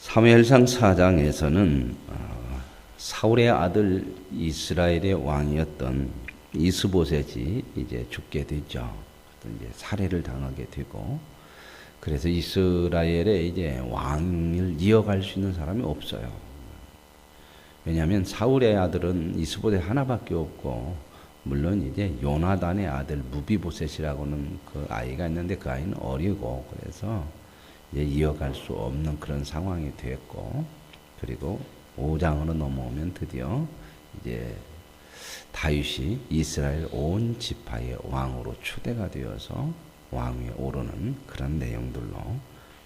사무엘상 4장에서는 사울의 아들 이스라엘의 왕이었던 이스보셋이 이제 죽게 되죠. 이제 살해를 당하게 되고, 그래서 이스라엘에 이제 왕을 이어갈 수 있는 사람이 없어요. 왜냐하면 사울의 아들은 이스보셋 하나밖에 없고, 물론 이제 요나단의 아들 무비보셋이라고는 그 아이가 있는데 그 아이는 어리고, 그래서 이제 이어갈 수 없는 그런 상황이 됐고, 그리고 5장으로 넘어오면 드디어 이제 다윗이 이스라엘 온 지파의 왕으로 초대가 되어서 왕위에 오르는 그런 내용들로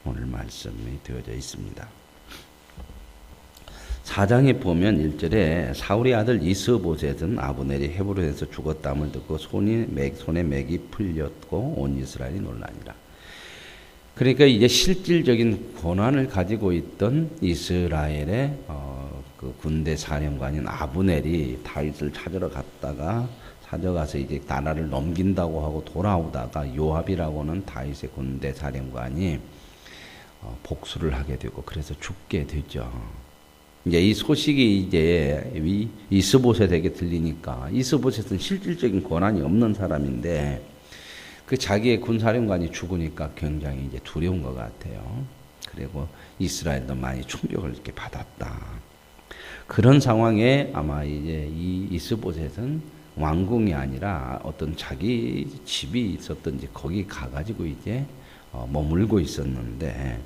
오늘 말씀이 되어져 있습니다. 4장에 보면 1절에 사울의 아들 이스보셋은 아브넬이 헤브론에서 죽었다함을 듣고 손에 맥이 풀렸고 온 이스라엘이 놀라니라. 그러니까 이제 실질적인 권한을 가지고 있던 이스라엘의 그 군대 사령관인 아브넬이 다윗을 찾아가서 이제 나라를 넘긴다고 하고 돌아오다가 요압이라고는 다윗의 군대 사령관이 복수를 하게 되고 그래서 죽게 되죠. 이제 이 소식이 이제 이스보셋에게 들리니까, 이스보셋은 실질적인 권한이 없는 사람인데 그 자기의 군사령관이 죽으니까 굉장히 이제 두려운 것 같아요. 그리고 이스라엘도 많이 충격을 이렇게 받았다. 그런 상황에 아마 이제 이 이스보셋은 왕궁이 아니라 어떤 자기 집이 있었던지 거기 가가지고 이제 머물고 있었는데,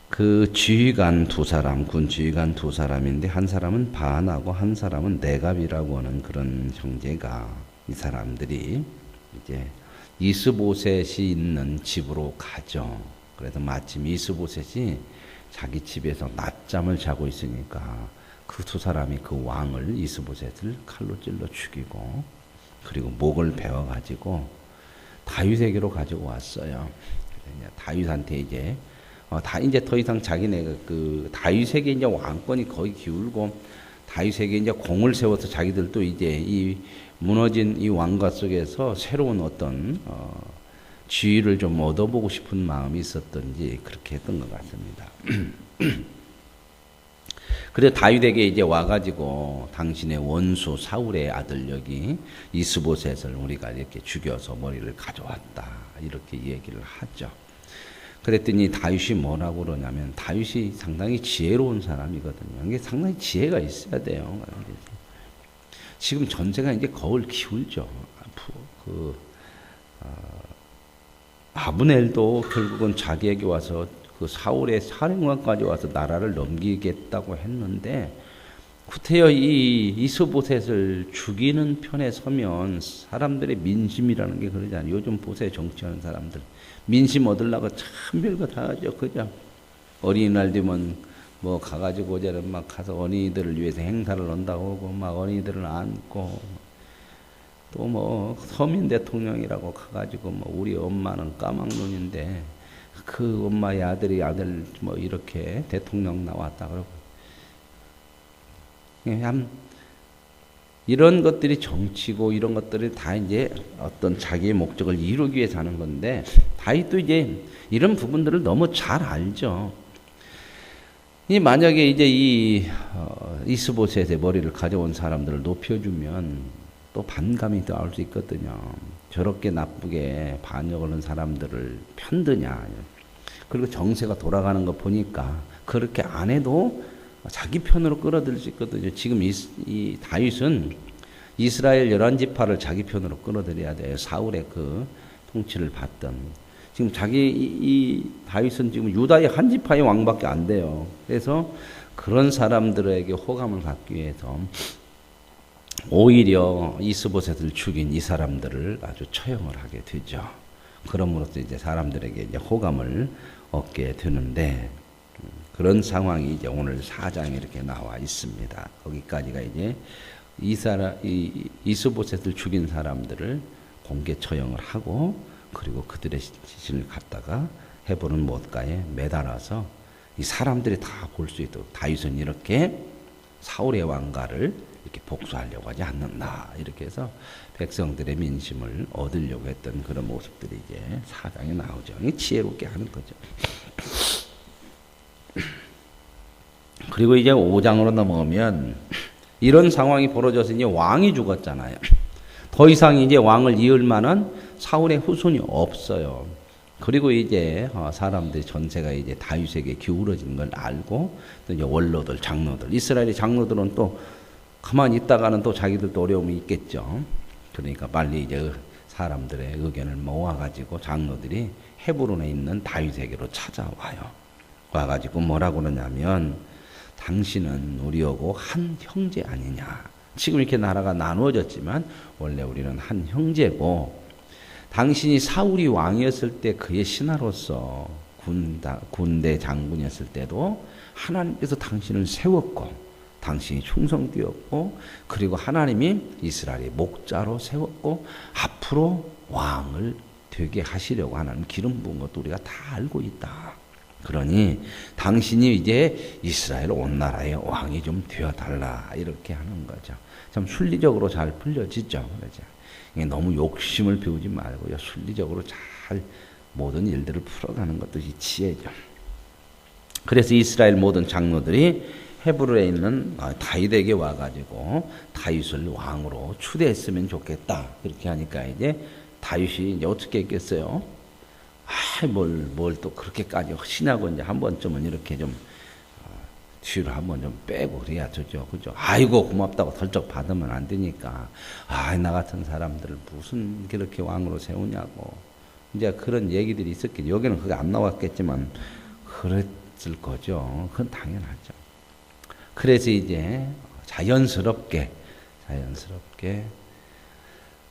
그 지휘관 두 사람, 군 지휘관 두 사람인데 한 사람은 바안하고 한 사람은 네갑이라고 하는 그런 형제가, 이 사람들이 이제 이스보셋이 있는 집으로 가죠. 그래서 마침 이스보셋이 자기 집에서 낮잠을 자고 있으니까 그 두 사람이 그 왕을, 이스보셋을 칼로 찔러 죽이고, 그리고 목을 베어 가지고 다윗에게로 가지고 왔어요. 다윗한테 이제 더 이상 자기네 그 다윗에게 이제 왕권이 거의 기울고, 다윗에게 이제 공을 세워서 자기들도 이제 이 무너진 이 왕가 속에서 새로운 어떤 지위를 좀 얻어보고 싶은 마음이 있었던지 그렇게 했던 것 같습니다. 그래 다윗에게 이제 와가지고 당신의 원수 사울의 아들 여기 이스보셋을 우리가 이렇게 죽여서 머리를 가져왔다, 이렇게 얘기를 하죠. 그랬더니 다윗이 뭐라고 그러냐면, 다윗이 상당히 지혜로운 사람이거든요. 이게 상당히 지혜가 있어야 돼요. 지금 전세가 이제 거울 기울죠. 아브넬도 결국은 자기에게 와서 그 사울의 사령관까지 와서 나라를 넘기겠다고 했는데, 구태여 이 이스보셋을 죽이는 편에 서면 사람들의 민심이라는 게 그러잖아요. 요즘 보세요, 정치하는 사람들. 민심 얻으려고 참 별거 다 하죠. 그죠? 어린이날 되면 뭐 가가지고 어제는 막 가서 어린이들을 위해서 행사를 한다고 하고, 막 어린이들을 안고, 또 뭐 서민 대통령이라고 가가지고 뭐 우리 엄마는 까막눈인데 그 엄마의 아들 뭐 이렇게 대통령 나왔다 그러고, 그냥 이런 것들이 정치고 이런 것들이 다 이제 어떤 자기의 목적을 이루기 위해서 하는 건데, 다윗도 이제 이런 부분들을 너무 잘 알죠. 만약에 이제 이스보셋의 머리를 가져온 사람들을 높여주면 또 반감이 나올 수 있거든요. 저렇게 나쁘게 반역을 하는 사람들을 편드냐. 그리고 정세가 돌아가는 거 보니까 그렇게 안 해도 자기 편으로 끌어들일 수 있거든요. 지금 이 다윗은 이스라엘 11지파를 자기 편으로 끌어들여야 돼요. 사울의 그 통치를 받던. 지금 이 다윗은 지금 유다의 한 지파의 왕밖에 안 돼요. 그래서 그런 사람들에게 호감을 갖기 위해서 오히려 이스보셋을 죽인 이 사람들을 아주 처형을 하게 되죠. 그럼으로써 이제 사람들에게 이제 호감을 얻게 되는데, 그런 상황이 이제 오늘 4장에 이렇게 나와 있습니다. 거기까지가 이제 이스보셋을 죽인 사람들을 공개 처형을 하고, 그리고 그들의 시신을 갖다가 헤브론 못가에 매달아서 이 사람들이 다 볼 수 있도록, 다윗은 이렇게 사울의 왕가를 이렇게 복수하려고 하지 않는다, 이렇게 해서 백성들의 민심을 얻으려고 했던 그런 모습들이 이제 4장에 나오죠. 지혜롭게 하는 거죠. 그리고 이제 5장으로 넘어오면 이런 상황이 벌어져서 이제 왕이 죽었잖아요. 더 이상 이제 왕을 이을 만한 사울의 후손이 없어요. 그리고 이제 사람들이 전세가 이제 다윗에게 기울어진 걸 알고 또 이제 원로들, 장로들, 이스라엘의 장로들은 또 가만히 있다가는 또 자기들도 어려움이 있겠죠. 그러니까 빨리 이제 사람들의 의견을 모아가지고 장로들이 헤브론에 있는 다윗에게로 찾아와요. 와가지고 뭐라고 그러냐면 당신은 우리하고 한 형제 아니냐. 지금 이렇게 나라가 나누어졌지만 원래 우리는 한 형제고 당신이 사울이 왕이었을 때 그의 신하로서 군대 장군이었을 때도 하나님께서 당신을 세웠고 당신이 충성되었고 그리고 하나님이 이스라엘의 목자로 세웠고 앞으로 왕을 되게 하시려고 하나님 기름 부은 것도 우리가 다 알고 있다. 그러니 당신이 이제 이스라엘 온 나라의 왕이 좀 되어달라 이렇게 하는 거죠. 참 순리적으로 잘 풀려지죠. 그러죠. 너무 욕심을 피우지 말고요. 순리적으로 잘 모든 일들을 풀어가는 것도 이 지혜죠. 그래서 이스라엘 모든 장로들이 헤브론에 있는 다윗에게 와가지고 다윗을 왕으로 추대했으면 좋겠다. 그렇게 하니까 이제 다윗이 이제 어떻게 했겠어요? 뭘 또 그렇게까지 하시냐고 이제 한 번쯤은 이렇게 좀 뒤로 한번 좀 빼고 그래야 되죠. 그죠? 아이고 고맙다고 덜쩍 받으면 안 되니까. 나 같은 사람들을 무슨 그렇게 왕으로 세우냐고. 이제 그런 얘기들이 있었겠죠. 여기는 그게 안 나왔겠지만 그랬을 거죠. 그건 당연하죠. 그래서 이제 자연스럽게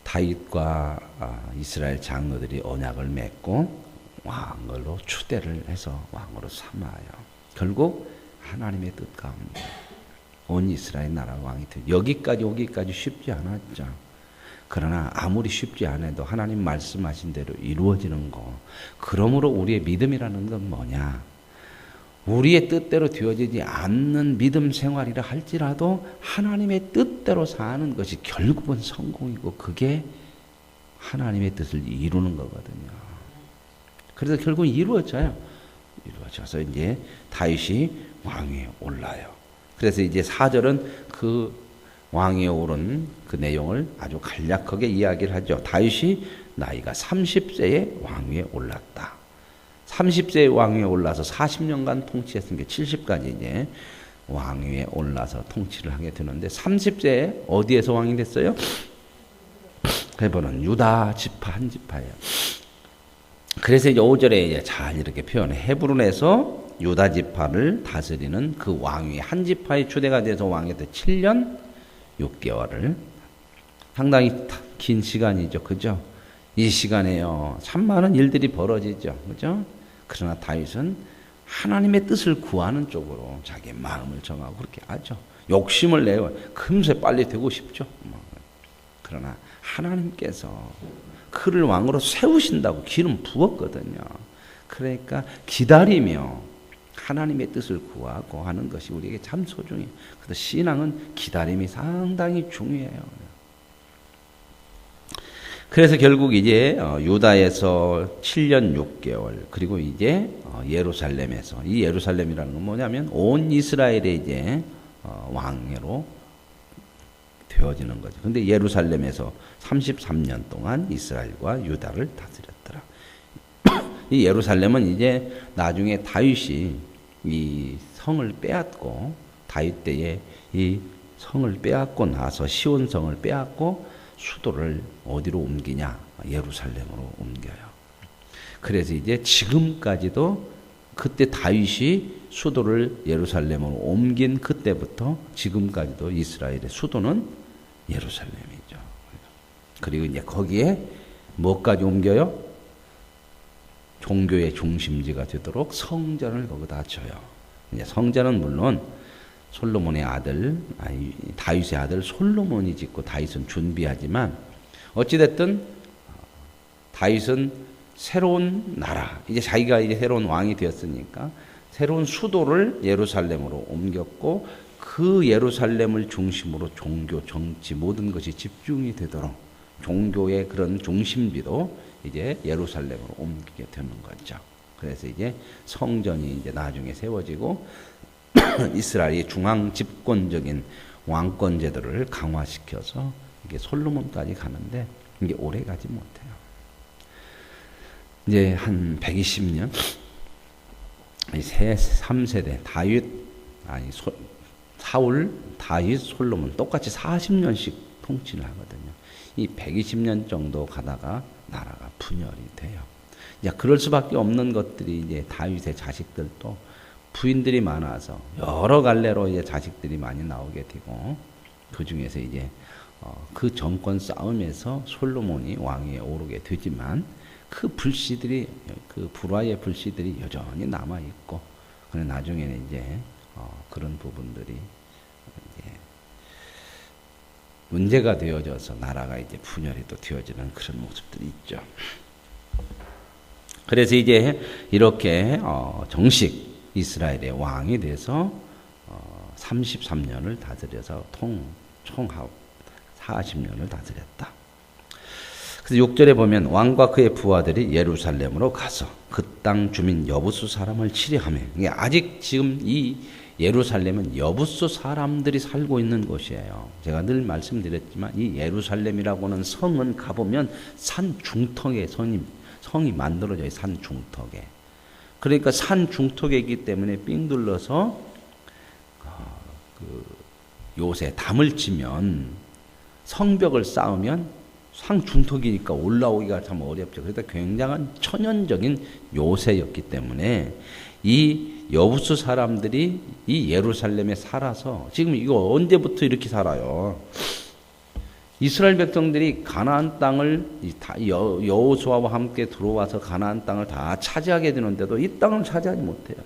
다윗과 이스라엘 장로들이 언약을 맺고 왕으로 추대를 해서 왕으로 삼아요. 결국 하나님의 뜻 가운데 온 이스라엘 나라 왕이 되죠. 여기까지 오기까지 쉽지 않았죠. 그러나 아무리 쉽지 않아도 하나님 말씀하신 대로 이루어지는 거. 그러므로 우리의 믿음이라는 건 뭐냐? 우리의 뜻대로 되어지지 않는 믿음 생활이라 할지라도 하나님의 뜻대로 사는 것이 결국은 성공이고 그게 하나님의 뜻을 이루는 거거든요. 그래서 결국 이루어져요. 이루어져서 이제 다윗이 왕위에 올라요. 그래서 이제 4절은 그 왕위에 오른 그 내용을 아주 간략하게 이야기를 하죠. 다윗이 나이가 30세에 왕위에 올랐다. 30세에 왕위에 올라서 40년간 통치했으니까 70까지 이제 왕위에 올라서 통치를 하게 되는데 30세에 어디에서 왕이 됐어요? 헤브론 유다 지파 한 지파예요. 그래서 이제 5절에 이제 잘 이렇게 표현해. 헤브론에서 유다 지파를 다스리는 그 왕위 한 지파의 추대가 돼서 왕이 돼 7년 6개월을 상당히 긴 시간이죠. 그죠? 이 시간에요. 참 많은 일들이 벌어지죠. 그죠? 그러나 다윗은 하나님의 뜻을 구하는 쪽으로 자기의 마음을 정하고 그렇게 하죠. 욕심을 내요. 금세 빨리 되고 싶죠. 그러나 하나님께서 그를 왕으로 세우신다고 기름 부었거든요. 그러니까 기다리며 하나님의 뜻을 구하고 하는 것이 우리에게 참 소중해요. 그래서 신앙은 기다림이 상당히 중요해요. 그래서 결국 이제 유다에서 7년 6개월 그리고 이제 예루살렘에서 이 예루살렘이라는 건 뭐냐면 온 이스라엘의 이제 왕으로 되어지는 거죠. 근데 예루살렘에서 33년 동안 이스라엘과 유다를 다스렸더라. 이 예루살렘은 이제 나중에 다윗이 이 성을 빼앗고 다윗 때에 이 성을 빼앗고 나서 시온성을 빼앗고 수도를 어디로 옮기냐? 예루살렘으로 옮겨요. 그래서 이제 지금까지도 그때 다윗이 수도를 예루살렘으로 옮긴 그때부터 지금까지도 이스라엘의 수도는 예루살렘이죠. 그리고 이제 거기에 뭐까지 옮겨요? 종교의 중심지가 되도록 성전을 거기다 줘요. 이제 성전은 물론 솔로몬의 아들, 다윗의 아들 솔로몬이 짓고 다윗은 준비하지만 어찌됐든 다윗은 새로운 나라, 이제 자기가 이제 새로운 왕이 되었으니까 새로운 수도를 예루살렘으로 옮겼고 그 예루살렘을 중심으로 종교, 정치 모든 것이 집중이 되도록 종교의 그런 중심지도 이제 예루살렘으로 옮기게 되는 거죠. 그래서 이제 성전이 이제 나중에 세워지고 이스라엘이 중앙 집권적인 왕권 제도를 강화시켜서 이게 솔로몬까지 가는데 이게 오래 가지 못해요. 이제 한 120년 3세대 사울, 다윗, 솔로몬 똑같이 40년씩 통치를 하거든요. 이 120년 정도 가다가 나라가 분열이 돼요. 그럴 수밖에 없는 것들이 이제 다윗의 자식들도 부인들이 많아서 여러 갈래로 이제 자식들이 많이 나오게 되고 그 중에서 이제 그 정권 싸움에서 솔로몬이 왕위에 오르게 되지만 그 불씨들이 그 불화의 불씨들이 여전히 남아 있고 그래 나중에는 이제 그런 부분들이 이제 문제가 되어져서 나라가 이제 분열이 또 되어지는 그런 모습들이 있죠. 그래서 이제 이렇게 정식 이스라엘의 왕이 돼서 33년을 다스려서 총합 40년을 다스렸다. 그래서 6절에 보면 왕과 그의 부하들이 예루살렘으로 가서 그 땅 주민 여부수 사람을 치려하며 아직 지금 이 예루살렘은 여부수 사람들이 살고 있는 곳이에요. 제가 늘 말씀드렸지만 이 예루살렘이라고는 성은 가보면 산 중턱에 성이 만들어져요. 산 중턱에. 그러니까 산 중턱에 있기 때문에 삥 둘러서 요새 담을 치면 성벽을 쌓으면 상 중턱이니까 올라오기가 참 어렵죠. 그러니까 굉장한 천연적인 요새였기 때문에 이 여부수 사람들이 이 예루살렘에 살아서 지금 이거 언제부터 이렇게 살아요? 이스라엘 백성들이 가나안 땅을 여호수아와 함께 들어와서 가나안 땅을 다 차지하게 되는데도 이 땅을 차지하지 못해요.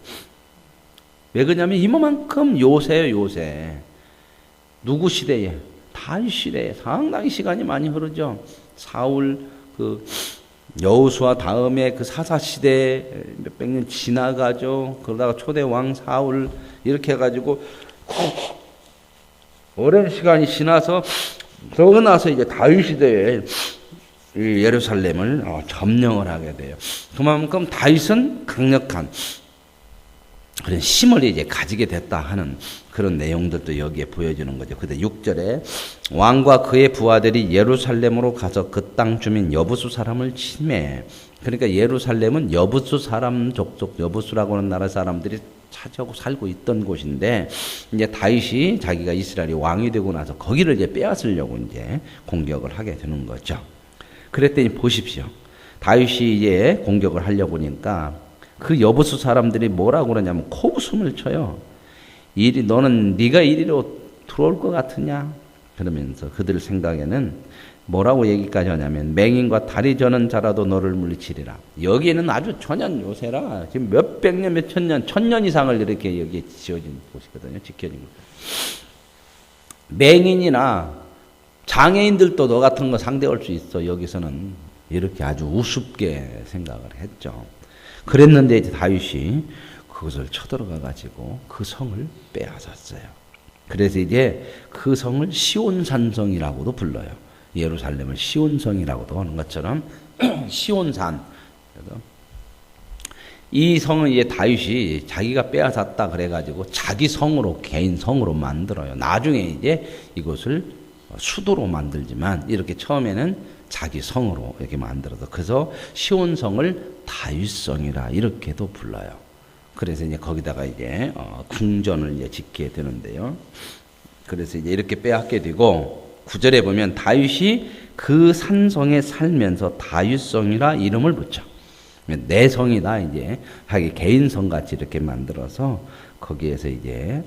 왜 그러냐면 이만큼 요새예요, 요새. 누구 시대에? 다윗 시대에 상당히 시간이 많이 흐르죠. 사울 여호수아 다음에 그 사사 시대 몇백 년 지나가죠. 그러다가 초대 왕 사울 이렇게 해가지고 오랜 시간이 지나서 그러고 나서 이제 다윗 시대에 예루살렘을 점령을 하게 돼요. 그만큼 다윗은 강력한 그런 힘을 이제 가지게 됐다 하는 그런 내용들도 여기에 보여주는 거죠. 근데 6절에 왕과 그의 부하들이 예루살렘으로 가서 그 땅 주민 여부수 사람을 침해. 그러니까 예루살렘은 여부수 사람 족속 여부수라고 하는 나라 사람들이 차지하고 살고 있던 곳인데 이제 다윗이 자기가 이스라엘이 왕이 되고 나서 거기를 이제 빼앗으려고 이제 공격을 하게 되는 거죠. 그랬더니 보십시오. 다윗이 이제 공격을 하려고 하니까 그 여부수 사람들이 뭐라고 그러냐면 코웃음을 쳐요. 너는 네가 이리로 들어올 것 같으냐? 그러면서 그들 생각에는 뭐라고 얘기까지 하냐면 맹인과 다리 저는 자라도 너를 물리치리라. 여기에는 아주 천연 요새라. 지금 몇백 년, 몇천 년, 천년 이상을 이렇게 여기에 지어진 곳이거든요. 지켜진 곳. 맹인이나 장애인들도 너 같은 거 상대할 수 있어. 여기서는 이렇게 아주 우습게 생각을 했죠. 그랬는데 이제 다윗이 그것을 쳐들어가 가지고 그 성을 빼앗았어요. 그래서 이제 그 성을 시온산성이라고도 불러요. 예루살렘을 시온성이라고도 하는 것처럼 시온산. 이 성은 이제 다윗이 자기가 빼앗았다 그래가지고 자기 성으로 개인 성으로 만들어요. 나중에 이제 이것을 수도로 만들지만 이렇게 처음에는 자기 성으로 이렇게 만들어서 그래서 시온성을 다윗성이라 이렇게도 불러요. 그래서 이제 거기다가 이제 궁전을 이제 짓게 되는데요. 그래서 이제 이렇게 빼앗게 되고 9절에 보면 다윗이 그 산성에 살면서 다윗성이라 이름을 붙여. 내 성이다 이제 자기 개인 성 같이 이렇게 만들어서 거기에서 이제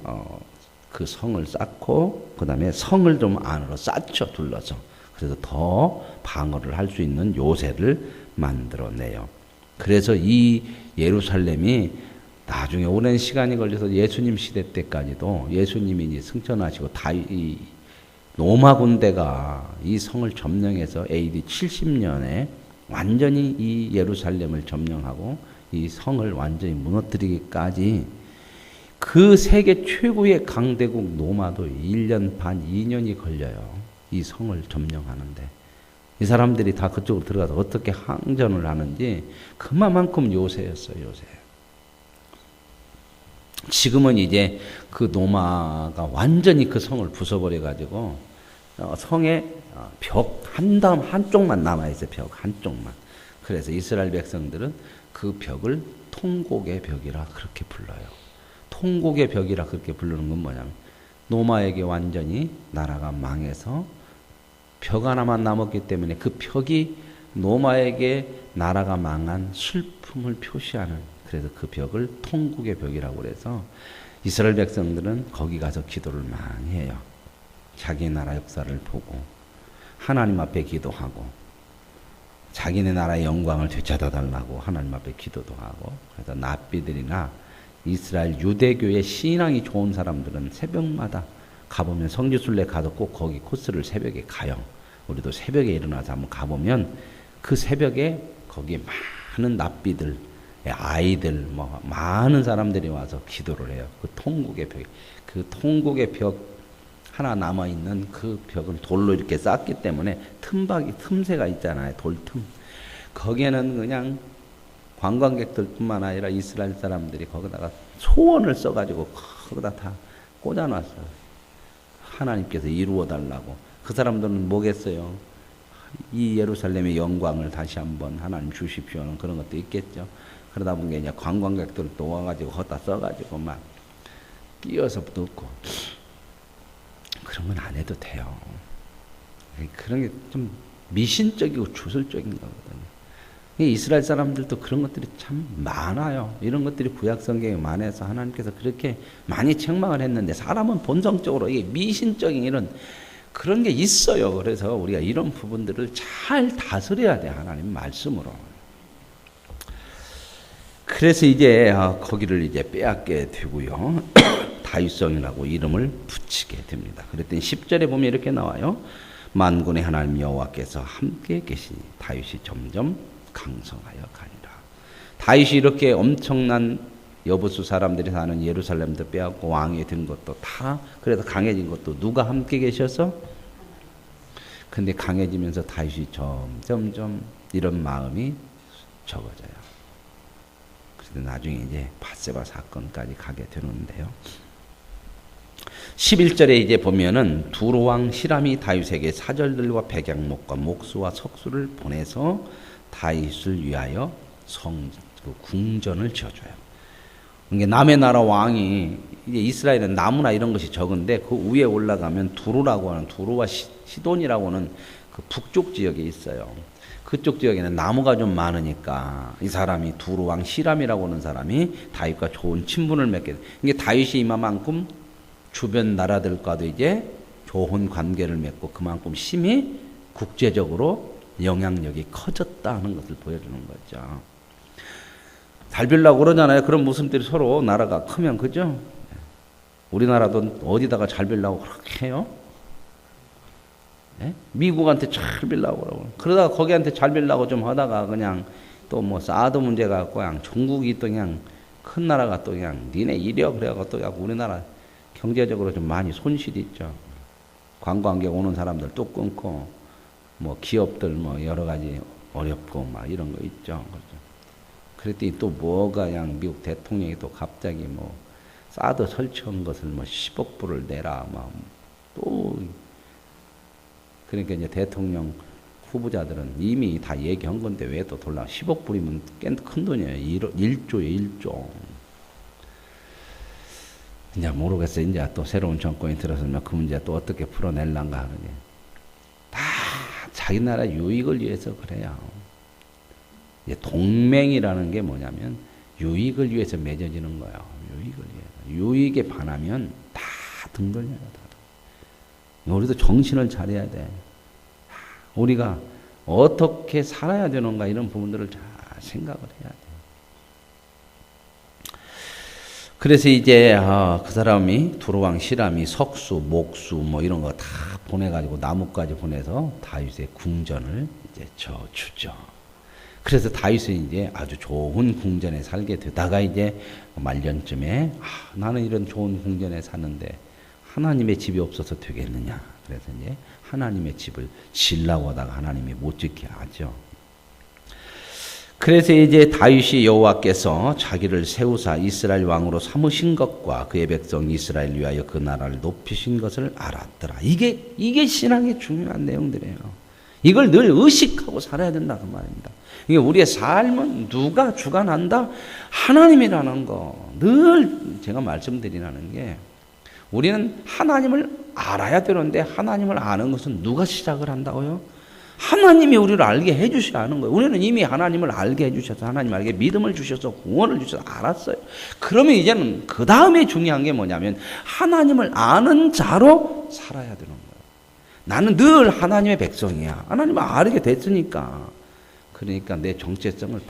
그 성을 쌓고 그다음에 성을 좀 안으로 쌓죠 둘러서. 그래서 더 방어를 할 수 있는 요새를 만들어내요. 그래서 이 예루살렘이 나중에 오랜 시간이 걸려서 예수님 시대 때까지도 예수님이 이제 승천하시고 이 로마 군대가 이 성을 점령해서 AD 70년에 완전히 이 예루살렘을 점령하고 이 성을 완전히 무너뜨리기까지 그 세계 최고의 강대국 로마도 1년 반, 2년이 걸려요. 이 성을 점령하는데. 이 사람들이 다 그쪽으로 들어가서 어떻게 항전을 하는지 그만큼 요새였어요. 요새. 지금은 이제 그 노마가 완전히 그 성을 부숴버려 가지고 성의 벽 한쪽만 남아있어요. 벽 한쪽만. 그래서 이스라엘 백성들은 그 벽을 통곡의 벽이라 그렇게 불러요. 통곡의 벽이라 그렇게 부르는 건 뭐냐면 노마에게 완전히 나라가 망해서 벽 하나만 남았기 때문에 그 벽이 노마에게 나라가 망한 슬픔을 표시하는, 그래서 그 벽을 통곡의 벽이라고 그래서 이스라엘 백성들은 거기 가서 기도를 많이 해요. 자기 나라 역사를 보고 하나님 앞에 기도하고 자기네 나라의 영광을 되찾아 달라고 하나님 앞에 기도도 하고. 그래서 납비들이나 이스라엘 유대교의 신앙이 좋은 사람들은 새벽마다 가보면 성지순례 가도 꼭 거기 코스를 새벽에 가요. 우리도 새벽에 일어나서 한번 가보면 그 새벽에 거기에 많은 납비들, 아이들, 뭐 많은 사람들이 와서 기도를 해요. 그 통곡의 벽, 그 통곡의 벽 하나 남아 있는 그 벽은 돌로 이렇게 쌓기 때문에 틈새가 있잖아요. 돌틈. 거기에는 그냥 관광객들뿐만 아니라 이스라엘 사람들이 거기다가 소원을 써가지고 거기다 다 꽂아놨어요. 하나님께서 이루어 달라고. 그 사람들은 뭐겠어요? 이 예루살렘의 영광을 다시 한번 하나님 주십시오는 그런 것도 있겠죠. 그러다 보니까 이제 관광객들 또 와가지고 거기다 써가지고 막 끼어서 넣고. 그런 건 안 해도 돼요. 그런 게 좀 미신적이고 주술적인 거거든요. 이스라엘 사람들도 그런 것들이 참 많아요. 이런 것들이 구약 성경에 많아서 하나님께서 그렇게 많이 책망을 했는데 사람은 본성적으로 이게 미신적인 이런 그런 게 있어요. 그래서 우리가 이런 부분들을 잘 다스려야 돼. 하나님 말씀으로. 그래서 이제 거기를 이제 빼앗게 되고요. 다윗성이라고 이름을 붙이게 됩니다. 그랬더니 10절에 보면 이렇게 나와요. 만군의 하나님 여호와께서 함께 계시니 다윗이 점점 강성하여 가니라. 다윗이 이렇게 엄청난 여부수 사람들이 사는 예루살렘도 빼앗고 왕이 된 것도 다 그래서 강해진 것도 누가 함께 계셔서? 근데 강해지면서 다윗이 점점 이런 마음이 적어져요. 그래서 나중에 이제 밧세바 사건까지 가게 되는데요. 11절에 이제 보면은 두로왕 히람이 다윗에게 사절들과 백양목과 목수와 석수를 보내서 다윗을 위하여 궁전을 지어줘요. 그러니까 남의 나라 왕이 이제 이스라엘은 나무나 이런 것이 적은데 그 위에 올라가면 두로라고 하는 두로와 시돈이라고 하는 그 북쪽 지역에 있어요. 그쪽 지역에는 나무가 좀 많으니까 이 사람이 두로왕 히람이라고 하는 사람이 다윗과 좋은 친분을 맺게 돼. 이게 다윗이 이만큼 주변 나라들과도 이제 좋은 관계를 맺고 그만큼 심히 국제적으로 영향력이 커졌다 하는 것을 보여주는 거죠. 잘 빌라고 그러잖아요. 그런 모습들이 서로 나라가 크면 그죠? 우리나라도 어디다가 잘 빌라고 그렇게 해요? 네? 미국한테 잘 빌라고 그러고 그러다가 거기한테 잘 빌라고 좀 하다가 그냥 또 뭐 사드 문제 갖고 그냥 중국이 또 그냥 큰 나라가 또 그냥 니네 이려 그래갖고 또 그냥 우리나라 경제적으로 좀 많이 손실이 있죠. 관광객 오는 사람들 또 끊고 뭐 기업들 뭐 여러 가지 어렵고 막 이런 거 있죠. 그랬더니 또 뭐가 그냥 미국 대통령이 또 갑자기 뭐 사드 설치한 것을 뭐 10억 불을 내라 막 또 그러니까 이제 대통령 후보자들은 이미 다 얘기한 건데 왜 또 돌라 10억 불이면 꽤 큰 돈이에요. 1조에 1조. 이제 모르겠어요. 이제 또 새로운 정권이 들어서면 그 문제 또 어떻게 풀어낼란가 하느니 다 자기 나라 유익을 위해서 그래요. 이제 동맹이라는 게 뭐냐면 유익을 위해서 맺어지는 거예요. 유익을 위해서. 유익에 반하면 다 등 돌려요. 우리도 정신을 차려야 돼. 우리가 어떻게 살아야 되는가 이런 부분들을 잘 생각을 해야 돼. 그래서 이제 그 사람이 두로왕 히람이 석수, 목수 뭐 이런 거 다 보내가지고 나무까지 보내서 다윗의 궁전을 이제 져주죠. 그래서 다윗은 이제 아주 좋은 궁전에 살게 되다가 이제 말년쯤에 나는 이런 좋은 궁전에 사는데 하나님의 집이 없어서 되겠느냐. 그래서 이제 하나님의 집을 지으려고 하다가 하나님이 못 짓게 하죠. 그래서 이제 다윗이 여호와께서 자기를 세우사 이스라엘 왕으로 삼으신 것과 그의 백성 이스라엘 위하여 그 나라를 높이신 것을 알았더라. 이게 신앙의 중요한 내용들이에요. 이걸 늘 의식하고 살아야 된다 그 말입니다. 이게 우리의 삶은 누가 주관한다? 하나님이라는 거. 늘 제가 말씀드리라는 게 우리는 하나님을 알아야 되는데 하나님을 아는 것은 누가 시작을 한다고요? 하나님이 우리를 알게 해주셔야 하는 거예요. 우리는 이미 하나님을 알게 해주셔서 하나님 알게 믿음을 주셔서 구원을 주셔서 알았어요. 그러면 이제는 그 다음에 중요한 게 뭐냐면 하나님을 아는 자로 살아야 되는 거예요. 나는 늘 하나님의 백성이야. 하나님을 알게 됐으니까. 그러니까 내 정체성을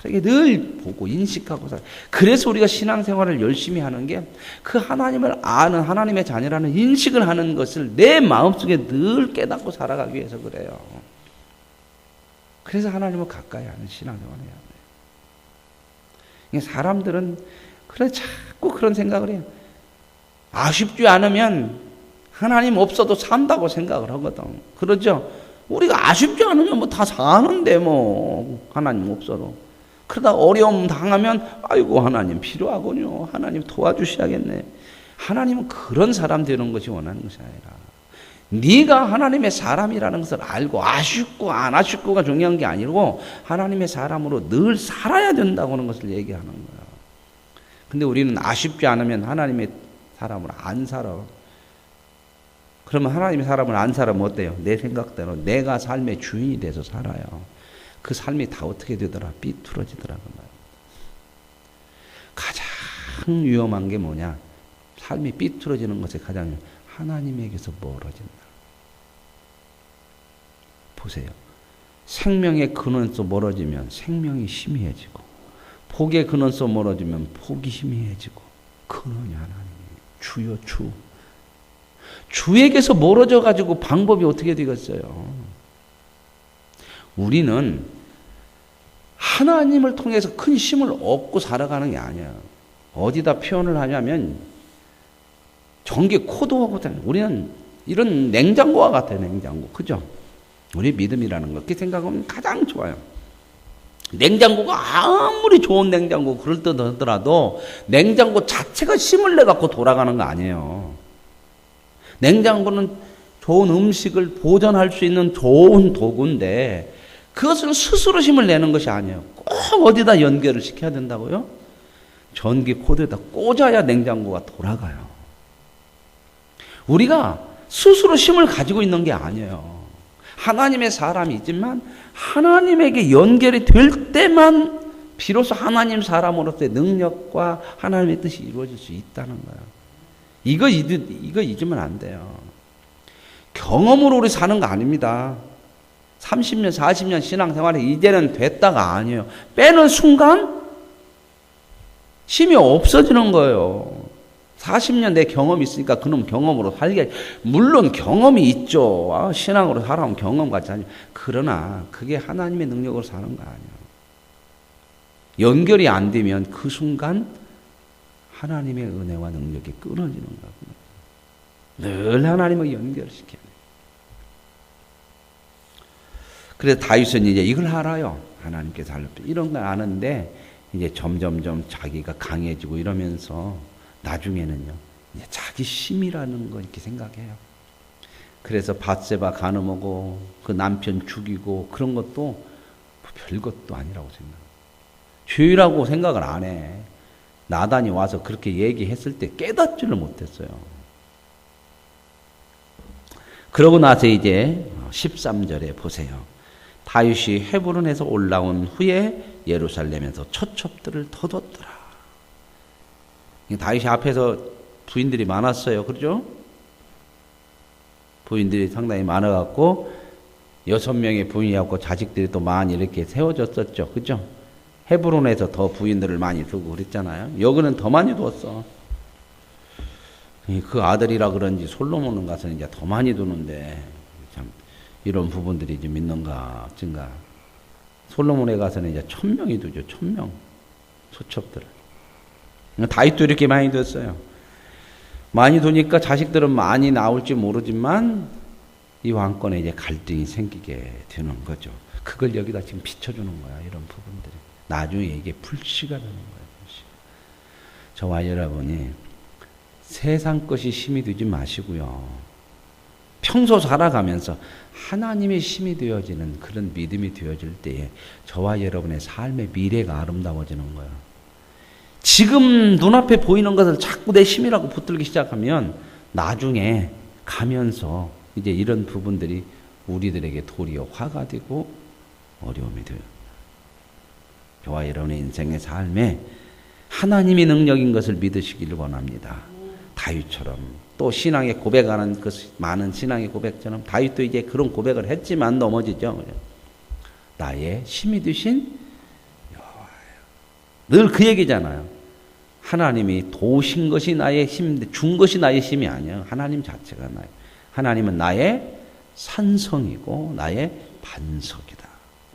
바르게 늘 보고 인식하고 살아요. 그래서 우리가 신앙생활을 열심히 하는 게 그 하나님을 아는 하나님의 자녀라는 인식을 하는 것을 내 마음속에 늘 깨닫고 살아가기 위해서 그래요. 그래서 하나님을 가까이 하는 신앙생활을 해야 돼요. 사람들은 그래 자꾸 그런 생각을 해요. 아쉽지 않으면 하나님 없어도 산다고 생각을 하거든. 그러죠? 우리가 아쉽지 않으면 뭐 다 사는데 뭐 하나님 없어도. 그러다 어려움 당하면 아이고 하나님 필요하군요. 하나님 도와주셔야겠네. 하나님은 그런 사람 되는 것이 원하는 것이 아니라 네가 하나님의 사람이라는 것을 알고 아쉽고 안 아쉽고가 중요한 게 아니고 하나님의 사람으로 늘 살아야 된다고 하는 것을 얘기하는 거야. 근데 우리는 아쉽지 않으면 하나님의 사람으로 안 살아. 그러면 하나님의 사람을 안 살아면 어때요? 내 생각대로 내가 삶의 주인이 돼서 살아요. 그 삶이 다 어떻게 되더라? 삐뚤어지더라고. 가장 위험한 게 뭐냐? 삶이 삐뚤어지는 것에 가장 하나님에게서 멀어진다. 보세요. 생명의 근원에서 멀어지면 생명이 희미해지고 복의 근원에서 멀어지면 복이 희미해지고 근원이 하나님이에요. 주요 주. 주에게서 멀어져 가지고 방법이 어떻게 되겠어요? 우리는 하나님을 통해서 큰 힘을 얻고 살아가는 게 아니야. 어디다 표현을 하냐면 전기 코드하고 우리는 이런 냉장고와 같아요. 냉장고. 그죠? 우리 믿음이라는 거 그렇게 생각하면 가장 좋아요. 냉장고가 아무리 좋은 냉장고 그럴듯하더라도 냉장고 자체가 힘을 내갖고 돌아가는 거 아니에요. 냉장고는 좋은 음식을 보존할 수 있는 좋은 도구인데 그것은 스스로 힘을 내는 것이 아니에요. 꼭 어디다 연결을 시켜야 된다고요? 전기 코드에다 꽂아야 냉장고가 돌아가요. 우리가 스스로 힘을 가지고 있는 게 아니에요. 하나님의 사람이지만 하나님에게 연결이 될 때만 비로소 하나님 사람으로서의 능력과 하나님의 뜻이 이루어질 수 있다는 거예요. 이거 잊으면 안 돼요. 경험으로 우리 사는 거 아닙니다. 30년, 40년 신앙생활에 이제는 됐다가 아니에요. 빼는 순간 힘이 없어지는 거예요. 40년 내 경험이 있으니까 그놈 경험으로 살게. 물론 경험이 있죠. 신앙으로 살아온 경험 같지 않아요. 그러나 그게 하나님의 능력으로 사는 거 아니에요. 연결이 안 되면 그 순간 하나님의 은혜와 능력이 끊어지는 거거든요. 늘 하나님을 연결시켜야 돼요. 그래서 다윗은 이제 이걸 알아요. 하나님께서 이런 걸 아는데 이제 점점점 자기가 강해지고 이러면서 나중에는요, 이제 자기 힘이라는 거 이렇게 생각해요. 그래서 밧세바 간음하고 그 남편 죽이고 그런 것도 별것도 아니라고 생각해요. 죄라고 생각을 안 해. 나단이 와서 그렇게 얘기했을 때 깨닫지를 못했어요. 그러고 나서 이제 13절에 보세요. 다윗이 헤브론에서 올라온 후에 예루살렘에서 처첩들을 걷었더라. 다윗이 앞에서 부인들이 많았어요. 그렇죠? 부인들이 상당히 많아갖고 6명의 부인이었고 자식들이 또 많이 이렇게 세워졌었죠. 그렇죠? 헤브론에서 더 부인들을 많이 두고 그랬잖아요. 여기는 더 많이 두었어. 그 아들이라 그런지 솔로몬은 가서 이제 더 많이 두는데 참 이런 부분들이 좀 있는가 어쩐가. 솔로몬에 가서는 이제 1000명이 두죠. 1000명 소첩들. 다윗도 이렇게 많이 두었어요. 많이 두니까 자식들은 많이 나올지 모르지만 이 왕권에 이제 갈등이 생기게 되는 거죠. 그걸 여기다 지금 비춰주는 거야. 이런 부분들이. 나중에 이게 불씨가 되는 거예요. 불씨. 저와 여러분이 세상 것이 힘이 되지 마시고요. 평소 살아가면서 하나님의 힘이 되어지는 그런 믿음이 되어질 때에 저와 여러분의 삶의 미래가 아름다워지는 거예요. 지금 눈앞에 보이는 것을 자꾸 내 힘이라고 붙들기 시작하면 나중에 가면서 이제 이런 부분들이 우리들에게 도리어 화가 되고 어려움이 돼요. 저와 여러분의 인생의 삶에 하나님의 능력인 것을 믿으시기를 원합니다. 다윗처럼 또 신앙의 고백하는 그 많은 신앙의 고백처럼 다윗도 이제 그런 고백을 했지만 넘어지죠. 나의 힘이 되신 여호와여. 늘 그 얘기잖아요. 하나님이 도우신 것이 나의 힘인데 준 것이 나의 힘이 아니에요. 하나님 자체가 나의. 하나님은 나의 산성이고 나의 반석이다.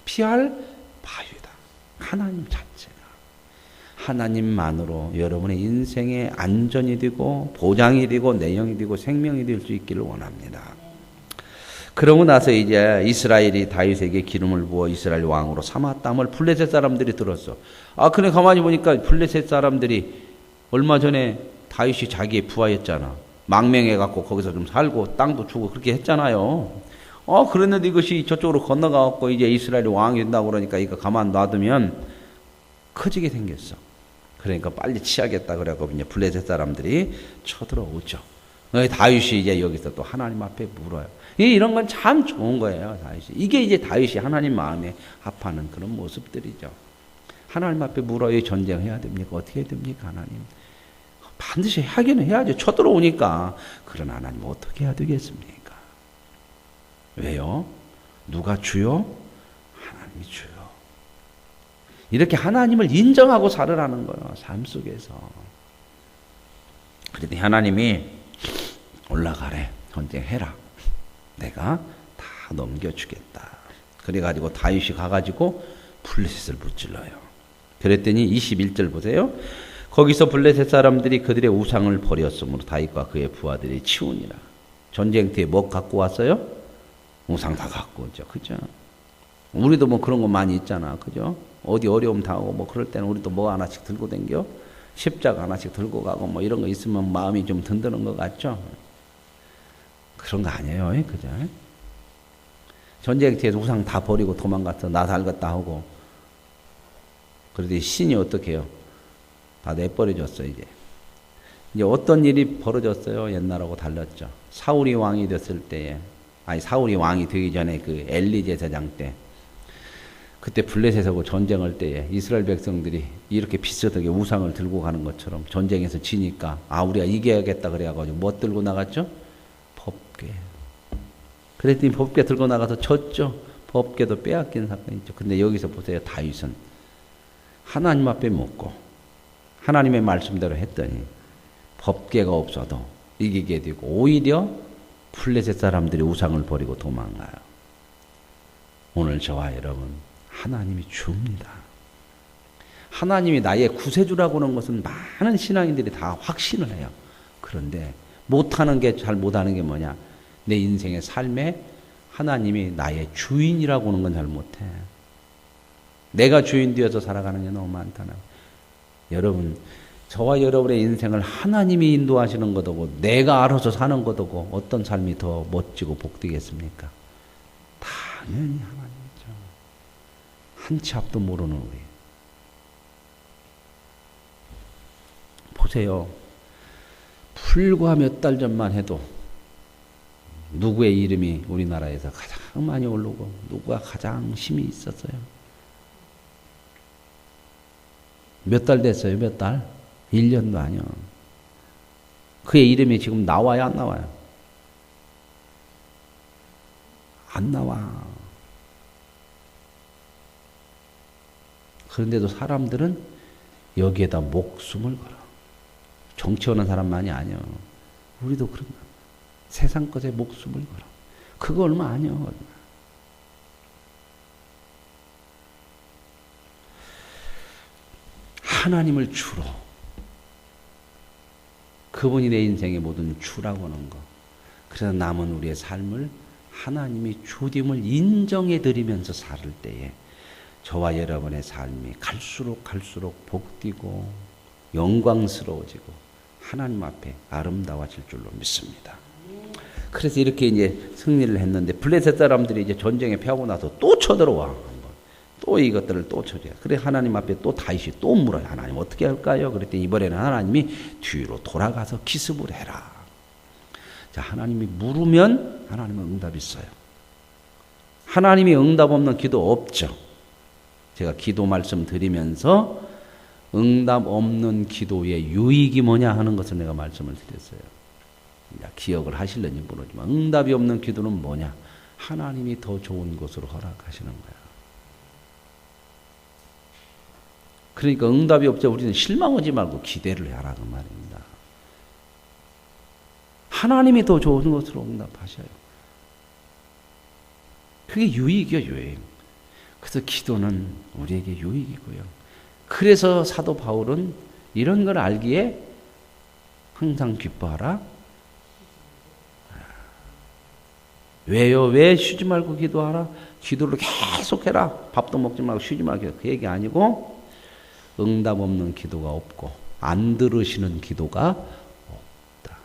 피할 바위다. 하나님 자체가. 하나님만으로 여러분의 인생의 안전이 되고 보장이 되고 내용이 되고 생명이 될 수 있기를 원합니다. 그러고 나서 이제 이스라엘이 다윗에게 기름을 부어 이스라엘 왕으로 삼았다물 블레셋 사람들이 들었어. 근데 가만히 보니까 블레셋 사람들이 얼마 전에 다윗이 자기의 부하였잖아. 망명해갖고 거기서 좀 살고 땅도 주고 그렇게 했잖아요. 그랬는데 이것이 저쪽으로 건너가갖고 이제 이스라엘이 왕이 된다고 그러니까 이거 가만 놔두면 커지게 생겼어. 그러니까 빨리 취하겠다 그래갖고 이제 블레셋 사람들이 쳐들어오죠. 다윗이 이제 여기서 또 하나님 앞에 물어요. 이런 건 참 좋은 거예요, 다윗이. 이게 이제 다윗이 하나님 마음에 합하는 그런 모습들이죠. 하나님 앞에 물어요. 전쟁해야 됩니까? 어떻게 해야 됩니까, 하나님? 반드시 하기는 해야죠. 쳐들어오니까. 그러나 하나님 어떻게 해야 되겠습니까? 왜요? 누가 주요? 하나님이 주요. 이렇게 하나님을 인정하고 살으라는 거예요. 삶 속에서. 그런데 하나님이 올라가래. 전쟁해라. 내가 다 넘겨주겠다. 그래가지고 다윗이 가가지고 블레셋을 무찔러요. 그랬더니 21절 보세요. 거기서 블레셋 사람들이 그들의 우상을 버렸으므로 다윗과 그의 부하들이 치우니라. 전쟁터에 뭐 갖고 왔어요? 우상 다 갖고 오죠. 그죠? 우리도 뭐 그런 거 많이 있잖아. 그죠? 어디 어려움 당하고 뭐 그럴 때는 우리도 뭐 하나씩 들고 댕겨? 십자가 하나씩 들고 가고 뭐 이런 거 있으면 마음이 좀 든든한 것 같죠? 그런 거 아니에요. 그죠? 전쟁터에서 우상 다 버리고 도망가서 나 살겠다 하고 그런데 신이 어떻게 해요? 다 내버려졌어 이제. 이제 어떤 일이 벌어졌어요? 옛날하고 달랐죠. 사울이 왕이 됐을 때에 사울이 왕이 되기 전에 그 엘리 제사장 때 그때 블레셋하고 전쟁할 때에 이스라엘 백성들이 이렇게 비슷하게 우상을 들고 가는 것처럼 전쟁에서 지니까 우리가 이겨야겠다 그래가지고 뭐 들고 나갔죠? 법궤. 그랬더니 법궤 들고 나가서 졌죠. 법궤도 빼앗긴 사건이 있죠. 근데 여기서 보세요. 다윗은 하나님 앞에 묻고 하나님의 말씀대로 했더니 법궤가 없어도 이기게 되고 오히려 블레셋 사람들이 우상을 버리고 도망가요. 오늘 저와 여러분 하나님이 줍니다. 하나님이 나의 구세주라고 하는 것은 많은 신앙인들이 다 확신을 해요. 그런데 못하는 게 잘 못하는 게 뭐냐? 내 인생의 삶에 하나님이 나의 주인이라고 하는 건 잘 못해. 내가 주인 되어서 살아가는 게 너무 많다나. 여러분, 저와 여러분의 인생을 하나님이 인도하시는 것이고 내가 알아서 사는 것이고 어떤 삶이 더 멋지고 복되겠습니까? 당연히 하나님이죠. 한 치 앞도 모르는 우리. 보세요. 불과 몇 달 전만 해도 누구의 이름이 우리나라에서 가장 많이 오르고 누구가 가장 힘이 있었어요? 몇 달 됐어요? 몇 달? 1년도 아니요. 그의 이름이 지금 나와요? 안 나와요? 안 나와. 그런데도 사람들은 여기에다 목숨을 걸어. 정치하는 사람만이 아니요. 우리도 그런 거야. 세상 것에 목숨을 걸어. 그거 얼마 아니요. 얼마. 하나님을 주로. 그분이 내 인생의 모든 주라고 하는 거. 그래서 남은 우리의 삶을 하나님이 주됨을 인정해 드리면서 살 때에 저와 여러분의 삶이 갈수록 복되고 영광스러워지고 하나님 앞에 아름다워질 줄로 믿습니다. 그래서 이렇게 이제 승리를 했는데 블레셋 사람들이 이제 전쟁에 패하고 나서 또 쳐들어와. 또 이것들을 또 쳐줘요. 그래 하나님 앞에 또 다윗이 또 물어요. 하나님 어떻게 할까요? 그랬더니 이번에는 하나님이 뒤로 돌아가서 기습을 해라. 자, 하나님이 물으면 하나님은 응답이 있어요. 하나님이 응답 없는 기도 없죠. 제가 기도 말씀 드리면서 응답 없는 기도의 유익이 뭐냐 하는 것을 내가 말씀을 드렸어요. 기억을 하실는지 모르지만 응답이 없는 기도는 뭐냐? 하나님이 더 좋은 곳으로 허락하시는 거야. 그러니까 응답이 없자 우리는 실망하지 말고 기대를 하라 그 말입니다. 하나님이 더 좋은 것으로 응답하셔요. 그게 유익이요, 유익. 그래서 기도는 우리에게 유익이고요. 그래서 사도 바울은 이런 걸 알기에 항상 기뻐하라. 왜요? 왜 쉬지 말고 기도하라? 기도를 계속해라. 밥도 먹지 말고 쉬지 말고. 그 얘기 아니고 응답 없는 기도가 없고 안 들으시는 기도가 없다.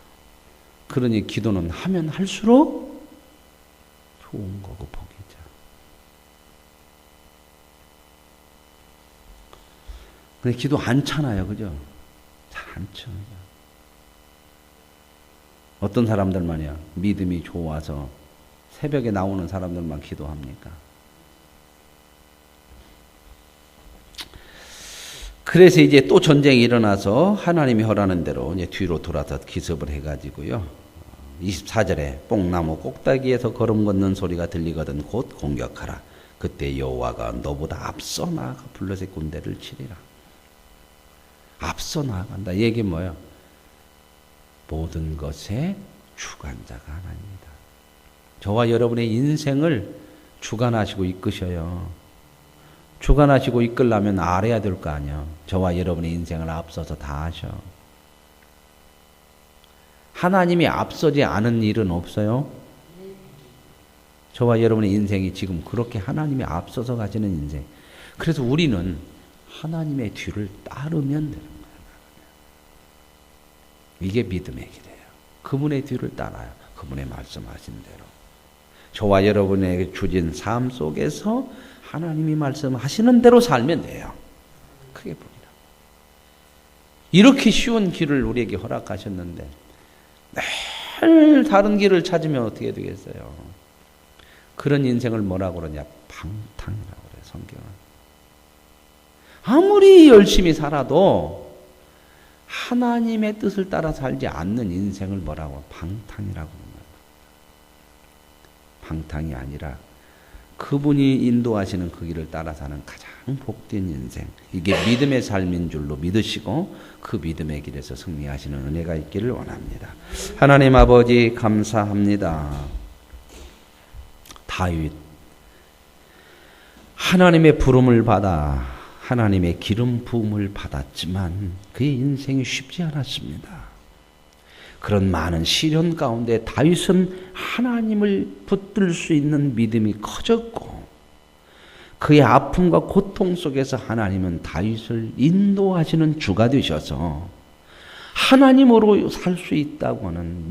그러니 기도는 하면 할수록 좋은 거고 복이죠. 근데 기도 안 차나요, 그죠? 잘 안 쳐. 어떤 사람들만이야 믿음이 좋아서 새벽에 나오는 사람들만 기도합니까? 그래서 이제 또 전쟁이 일어나서 하나님이 허라는 대로 이제 뒤로 돌아서 기습을 해가지고요. 24절에 뽕나무 꼭대기에서 걸음 걷는 소리가 들리거든 곧 공격하라. 그때 여호와가 너보다 앞서 나아가 블레셋 군대를 치리라. 앞서 나아간다. 얘기 뭐예요? 모든 것의 주관자가 하나님입니다. 저와 여러분의 인생을 주관하시고 이끄셔요. 주관하시고 이끌려면 알아야 될 거 아니에요. 저와 여러분의 인생을 앞서서 다 하셔. 하나님이 앞서지 않은 일은 없어요. 저와 여러분의 인생이 지금 그렇게 하나님이 앞서서 가시는 인생. 그래서 우리는 하나님의 뒤를 따르면 되는 거예요. 이게 믿음의 길이에요. 그분의 뒤를 따라요. 그분의 말씀하신 대로. 저와 여러분에게 주신 삶 속에서 하나님이 말씀하시는 대로 살면 돼요. 크게 보이라. 이렇게 쉬운 길을 우리에게 허락하셨는데 늘 다른 길을 찾으면 어떻게 되겠어요? 그런 인생을 뭐라고 그러냐? 방탕이라고 그래요, 성경은. 아무리 열심히 살아도 하나님의 뜻을 따라 살지 않는 인생을 뭐라고? 방탕이라고 합니다. 방탕이 아니라 그분이 인도하시는 그 길을 따라 사는 가장 복된 인생. 이게 믿음의 삶인 줄로 믿으시고 그 믿음의 길에서 승리하시는 은혜가 있기를 원합니다. 하나님 아버지 감사합니다. 다윗 하나님의 부름을 받아 하나님의 기름 부음을 받았지만 그의 인생이 쉽지 않았습니다. 그런 많은 시련 가운데 다윗은 하나님을 붙들 수 있는 믿음이 커졌고 그의 아픔과 고통 속에서 하나님은 다윗을 인도하시는 주가 되셔서 하나님으로 살 수 있다고 하는